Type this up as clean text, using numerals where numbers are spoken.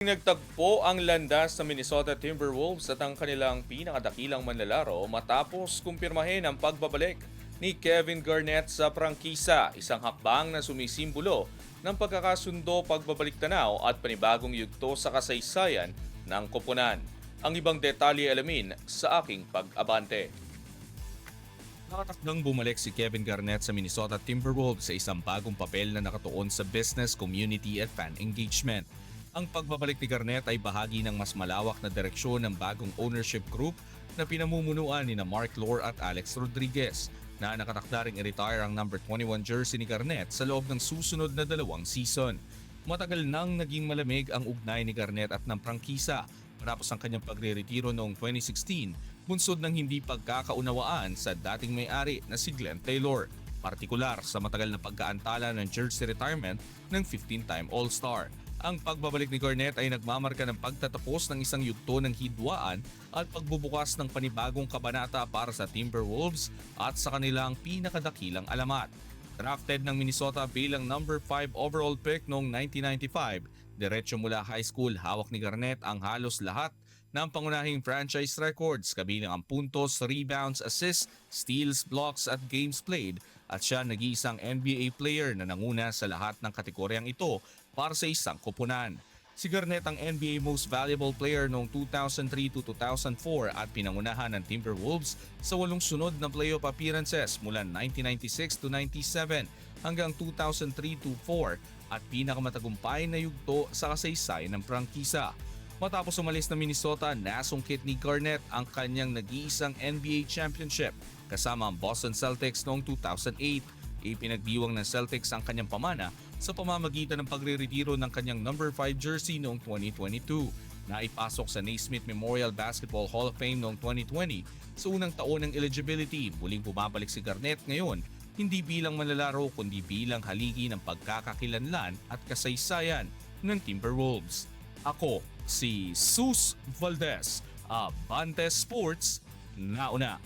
Nagtagpo ang landas ng Minnesota Timberwolves at ang kanilang pinakadakilang manlalaro matapos kumpirmahin ang pagbabalik ni Kevin Garnett sa prangkisa, isang hakbang na sumisimbolo ng pagkakasundo, pagbabalik tanaw at panibagong yugto sa kasaysayan ng koponan. Ang ibang detalye alamin sa aking pag-abante. Nakatakdang bumalik si Kevin Garnett sa Minnesota Timberwolves sa isang bagong papel na nakatuon sa business, community at fan engagement. Ang pagbabalik ni Garnett ay bahagi ng mas malawak na direksyon ng bagong ownership group na pinamumunuan ni Mark Lore at Alex Rodriguez na nakatakda ring i-retire ang number 21 jersey ni Garnett sa loob ng susunod na 2 season. Matagal nang naging malamig ang ugnay ni Garnett at ng prangkisa matapos ang kanyang pagre-retiro noong 2016, bunsod ng hindi pagkakaunawaan sa dating may-ari na si Glenn Taylor, partikular sa matagal na pagkaantala ng jersey retirement ng 15-time All-Star. Ang pagbabalik ni Garnett ay nagmamarka ng pagtatapos ng isang yugto ng hidwaan at pagbubukas ng panibagong kabanata para sa Timberwolves at sa kanilang pinakadakilang alamat. Drafted ng Minnesota bilang number 5 overall pick noong 1995, diretso mula high school hawak ni Garnett ang halos lahat ng pangunahing franchise records kabilang ang puntos, rebounds, assists, steals, blocks at games played at siya nag-iisang NBA player na nanguna sa lahat ng kategoryang ito para sa isang koponan. Si Garnett ang NBA Most Valuable Player noong 2003 to 2004 at pinangunahan ng Timberwolves sa 8 sunod na playoff appearances mula 1996 to 97 hanggang 2003 to 4 at pinakamatagumpay na yugto sa kasaysayan ng prangkisa. Matapos umalis ng Minnesota, nasungkit ni Garnett ang kanyang nag-iisang NBA championship kasama ang Boston Celtics noong 2008. Ipinagdiwang ng Celtics ang kanyang pamana sa pamamagitan ng pagre-retiro ng kanyang number 5 jersey noong 2022 na ipasok sa Naismith Memorial Basketball Hall of Fame noong 2020 sa unang taon ng eligibility. Muling bumabalik si Garnett ngayon hindi bilang manlalaro kundi bilang haligi ng pagkakakilanlan at kasaysayan ng Timberwolves. Ako si Sus Valdez, Abante Sports, nauna.